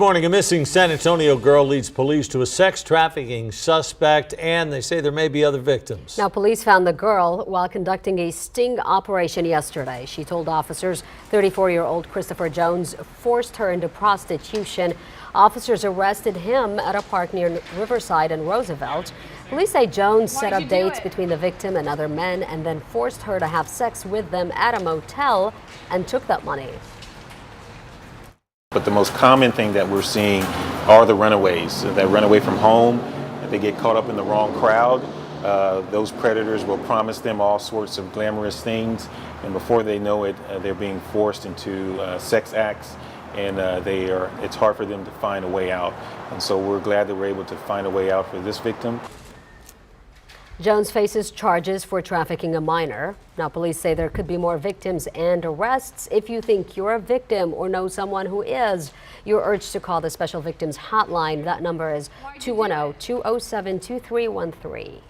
Morning, a missing San Antonio girl leads police to a sex trafficking suspect, and they say there may be other victims. Now, police found the girl while conducting a sting operation yesterday. She told officers 34-year-old Christopher Jones forced her into prostitution. Officers arrested him at a park near Riverside and Roosevelt. Police say Jones set up dates between the victim and other men and then forced her to have sex with them at a motel and took that money. But the most common thing that we're seeing are the runaways that run away from home. They get caught up in the wrong crowd. Those predators will promise them all sorts of glamorous things, and before they know it, they're being forced into sex acts, and it's hard for them to find a way out. And so we're glad that we're able to find a way out for this victim. Jones faces charges for trafficking a minor. Now, police say there could be more victims and arrests. If you think you're a victim or know someone who is, you're urged to call the Special Victims Hotline. That number is 210-207-2313.